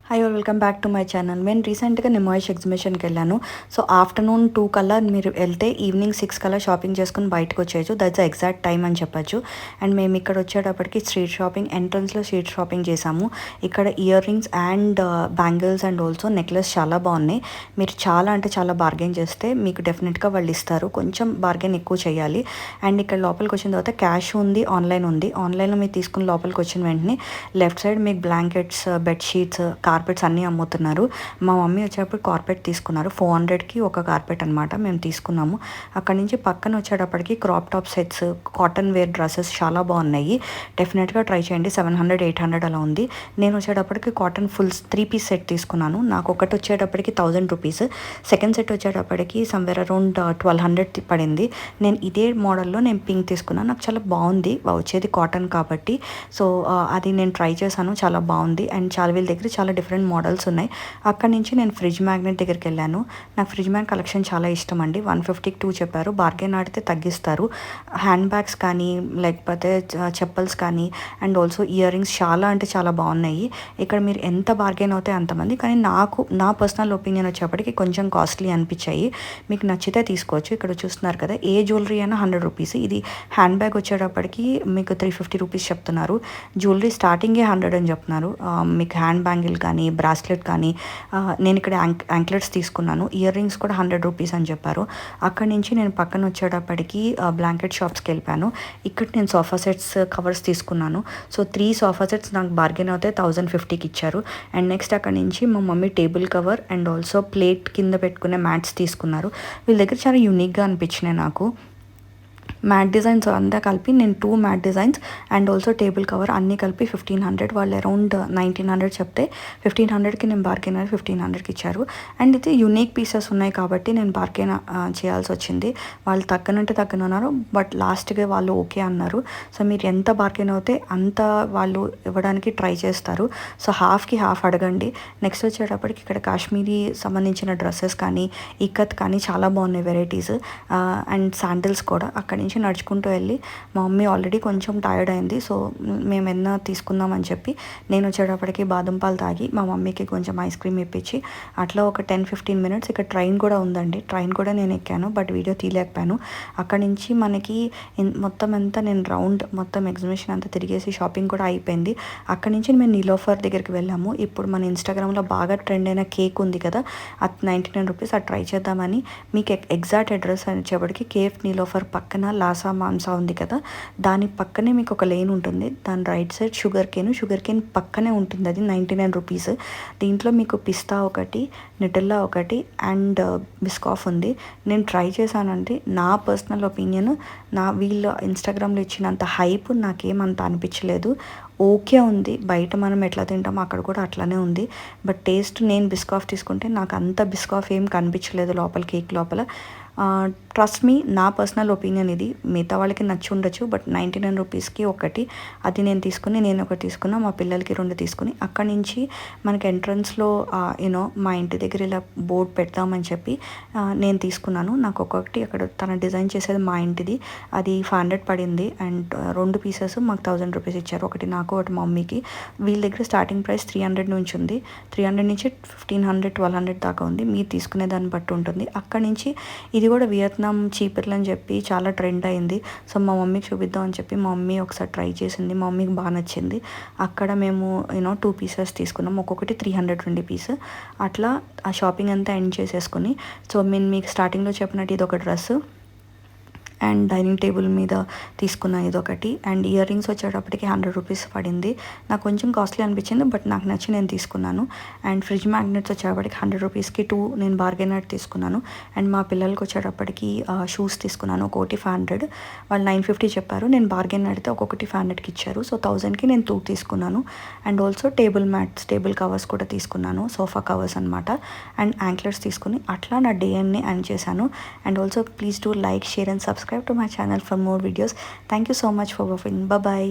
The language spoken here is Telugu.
Hi all welcome back to my channel. నేను రీసెంట్గా నిమాయిష్ ఎగ్జిబిషన్కి వెళ్ళాను. సో ఆఫ్టర్నూన్ 2 కల్లా మీరు వెళ్తే ఈవినింగ్ 6 కల్లా షాపింగ్ చేసుకుని బయటకు వచ్చేయచ్చు. దట్స్ ఎగ్జాక్ట్ టైం అని చెప్పచ్చు. అండ్ మేము ఇక్కడ వచ్చేటప్పటికి స్ట్రీట్ షాపింగ్ ఎంట్రన్స్లో స్ట్రీట్ షాపింగ్ చేసాము. ఇక్కడ ear rings and bangles and also necklace చాలా బాగున్నాయి. మీరు చాలా అంటే చాలా బార్గెన్ చేస్తే మీకు డెఫినెట్గా వాళ్ళు ఇస్తారు. కొంచెం బార్గెన్ ఎక్కువ చేయాలి. అండ్ ఇక్కడ లోపలికి వచ్చిన తర్వాత క్యాష్ ఉంది, ఆన్లైన్ ఉంది. ఆన్లైన్లో మీరు తీసుకుని లోపలికి వచ్చిన వెంటనే లెఫ్ట్ సైడ్ మీకు బ్లాంకెట్స్, బెడ్షీట్స్, కార్పెట్స్ అన్నీ అమ్ముతున్నారు. మా మమ్మీ వచ్చేటప్పుడు కార్పెట్ తీసుకున్నారు. 400కి ఒక కార్పెట్ అనమాట మేము తీసుకున్నాము. అక్కడి నుంచి పక్కన వచ్చేటప్పటికి crop top sets, cotton wear dresses చాలా బాగున్నాయి. డెఫినెట్గా ట్రై చేయండి. 700, 800 అలా ఉంది. నేను వచ్చేటప్పటికి కాటన్ ఫుల్ 3 పీస్ సెట్ తీసుకున్నాను. నాకు ఒకటి వచ్చేటప్పటికి 1000 రూపీస్, సెకండ్ సెట్ వచ్చేటప్పటికి సమ్వేర్ అరౌండ్ 1200 పడింది. నేను ఇదే మోడల్లో నేను పింక్ తీసుకున్నాను. నాకు చాలా బాగుంది. వచ్చేది కాటన్ కాబట్టి సో అది నేను ట్రై చేశాను, చాలా బాగుంది. అండ్ చాలా వీళ్ళ దగ్గర చాలా డిఫరెంట్ మోడల్స్ ఉన్నాయి. అక్కడి నుంచి నేను ఫ్రిడ్జ్ మ్యాగ్నెట్ దగ్గరికి వెళ్ళాను. నాకు ఫ్రిడ్జ్ మ్యాగ్ కలెక్షన్ చాలా ఇష్టం అండి. 150కి 2 చెప్పారు. బార్గెన్ ఆడితే తగ్గిస్తారు. హ్యాండ్ బ్యాగ్స్ కానీ లేకపోతే చెప్పల్స్ కానీ అండ్ ఆల్సో ఇయర్ రింగ్స్ చాలా అంటే చాలా బాగున్నాయి. ఇక్కడ మీరు ఎంత బార్గెన్ అవుతే అంతమంది, కానీ నా పర్సనల్ ఒపీనియన్ వచ్చేప్పటికి కొంచెం కాస్ట్లీ అనిపించాయి. మీకు నచ్చితే తీసుకోవచ్చు. ఇక్కడ చూస్తున్నారు కదా, ఏ జ్యువెలరీ అయినా 100 రూపీస్. ఇది హ్యాండ్ బ్యాగ్ వచ్చేటప్పటికి మీకు 350 రూపీస్ చెప్తున్నారు. జ్యువెలరీ స్టార్టింగే 100 అని చెప్తున్నారు. మీకు హ్యాండ్ బ్యాంగిల్ కానీ బ్రాస్లెట్ కానీ నేను ఇక్కడ యాంక్లెట్స్ తీసుకున్నాను. ఇయర్ రింగ్స్ కూడా 100 రూపీస్ అని చెప్పారు. అక్కడి నుంచి నేను పక్కన వచ్చేటప్పటికి బ్లాంకెట్ షాప్స్కి వెళ్ళిపోయాను. ఇక్కడ నేను సోఫా సెట్స్ కవర్స్ తీసుకున్నాను. సో 3 సోఫా సెట్స్ నాకు బార్గెన్ అవుతే 1050కి ఇచ్చారు. అండ్ నెక్స్ట్ అక్కడి నుంచి మా mummy table cover and also plate కింద పెట్టుకునే మ్యాట్స్ తీసుకున్నారు. వీళ్ళ దగ్గర చాలా యూనిక్గా అనిపించినాయి నాకు. మ్యాట్ డిజైన్స్ అంతా కలిపి నేను 2 mat designs and also table cover అన్నీ కలిపి 1500. వాళ్ళు అరౌండ్ 1900 చెప్తే 1500కి నేను బార్గెన్ 1500కి ఇచ్చారు. అండ్ ఇది యూనిక్ పీసెస్ ఉన్నాయి కాబట్టి నేను బార్గెన్ చేయాల్సి వచ్చింది. వాళ్ళు తగ్గనున్నారు, బట్ లాస్ట్గా వాళ్ళు ఓకే అన్నారు. సో మీరు ఎంత బార్గెన్ అవుతే అంత వాళ్ళు ఇవ్వడానికి ట్రై చేస్తారు. సో హాఫ్కి హాఫ్ అడగండి. నెక్స్ట్ వచ్చేటప్పటికి ఇక్కడ కాశ్మీరీ సంబంధించిన డ్రెస్సెస్ కానీ ఇక్కత్ కానీ చాలా బాగున్నాయి వెరైటీస్. అండ్ శాండిల్స్ కూడా. అక్కడి నుంచి నడుచుకుంటూ వెళ్ళి మా మమ్మీ ఆల్రెడీ కొంచెం టైర్డ్ అయింది. సో మేము ఏదైనా తీసుకుందామని చెప్పి నేను వచ్చేటప్పటికి బాదం పాలు తాగి మా మమ్మీకి కొంచెం ఐస్ క్రీమ్ ఇప్పించి అట్లా ఒక 10-15 మినిట్స్. ఇక్కడ ట్రైన్ కూడా ఉందండి. ట్రైన్ కూడా నేను ఎక్కాను, బట్ వీడియో తీయలేకపోయాను. అక్కడి నుంచి మనకి మొత్తం అంతా నేను రౌండ్ మొత్తం ఎగ్జిబిషన్ అంతా తిరిగేసి షాపింగ్ కూడా అయిపోయింది. అక్కడి నుంచి మేము నీలోఫర్ దగ్గరికి వెళ్ళాము. ఇప్పుడు మన ఇన్స్టాగ్రామ్లో బాగా ట్రెండ్ అయిన కేక్ ఉంది కదా, అది 99 రూపీస్. అది ట్రై చేద్దామని. మీకు ఎగ్జాక్ట్ అడ్రస్ వచ్చేప్పటికి కేఫ్ నీలోఫర్ పక్కన లాసా మాంసా ఉంది కదా, దాని పక్కనే మీకు ఒక లేన్ ఉంటుంది. దాని రైట్ సైడ్ షుగర్ కేన్ పక్కనే ఉంటుంది. అది 99 రూపీస్. దీంట్లో మీకు పిస్తా ఒకటి, నిటెల్లా ఒకటి అండ్ బిస్కాఫ్ ఉంది. నేను ట్రై చేశానండి. నా పర్సనల్ ఒపీనియన్, వీళ్ళు ఇన్స్టాగ్రామ్లో ఇచ్చినంత హైప్ నాకేమంత అనిపించలేదు. ఓకే ఉంది. బయట మనం ఎట్లా తింటామో అక్కడ కూడా అట్లానే ఉంది. బట్ టేస్ట్ నేను బిస్కాఫ్ తీసుకుంటే నాకు అంత బిస్కాఫ్ ఏం కనిపించలేదు లోపల, కేక్ లోపల. ట్రస్ట్ మీ, నా పర్సనల్ ఒపీనియన్ ఇది. మిగతా వాళ్ళకి నచ్చి ఉండొచ్చు, బట్ 99 రూపీస్కి ఒకటి. అది నేను ఒకటి తీసుకున్నా, మా పిల్లలకి 2 తీసుకుని అక్కడి నుంచి మనకి ఎంట్రన్స్లో మా ఇంటి దగ్గర ఇలా బోర్డు పెడతామని చెప్పి నేను తీసుకున్నాను. నాకు ఒకటి అక్కడ తన డిజైన్ చేసేది మా ఇంటిది, అది 500 పడింది. అండ్ 2 పీసెస్ మాకు 1000 రూపీస్ ఇచ్చారు. ఒకటి నాకు, ఒకటి మా మమ్మీకి. వీళ్ళ దగ్గర స్టార్టింగ్ ప్రైస్ 300 నుంచి ఉంది. 300 నుంచి 1500, 1200 దాకా ఉంది. మీరు తీసుకునే దాన్ని బట్టి ఉంటుంది. అక్కడి నుంచి ఇది కూడా వియత్నాం చీపర్లు అని చెప్పి చాలా ట్రెండ్ అయింది. సో మా మమ్మీకి చూపిద్దాం అని చెప్పి మా మమ్మీ ఒకసారి ట్రై చేసింది. మా మమ్మీకి బాగా నచ్చింది. అక్కడ మేము 2 పీసెస్ తీసుకున్నాం. ఒక్కొక్కటి 320 పీస్. అట్లా ఆ షాపింగ్ అంతా ఎండ్ చేసేసుకుని, సో నేను మీకు స్టార్టింగ్లో చెప్పినట్టు ఇది ఒక డ్రెస్సు అండ్ డైనింగ్ టేబుల్ మీద తీసుకున్న ఇదొకటి. అండ్ ఇయర్ రింగ్స్ వచ్చేటప్పటికి 100 రూపీస్ పడింది. నాకు కొంచెం కాస్ట్లీ అనిపించింది, బట్ నాకు నచ్చి నేను తీసుకున్నాను. అండ్ ఫ్రిడ్జ్ మ్యాగ్నెట్స్ వచ్చేటప్పటికి 100 రూపీస్కి 2 నేను బార్గెన్ ఆడి తీసుకున్నాను. అండ్ మా పిల్లలకి వచ్చేటప్పటికి షూస్ తీసుకున్నాను. ఒక్కొక్కటి 500. వాళ్ళు 950 చెప్పారు. నేను బార్గెన్ ఆడితే ఒక్కొక్కటి 500కి ఇచ్చారు. సో 1000కి నేను 2 తీసుకున్నాను. అండ్ ఆల్సో టేబుల్ కవర్స్ కూడా తీసుకున్నాను, సోఫా కవర్స్ అనమాట. అండ్ యాంక్లెట్స్ తీసుకుని అట్లా నా డేని ఎండ్ చేశాను. And also please do like, share and subscribe to my channel for more videos. Thank you so much for watching. Bye bye.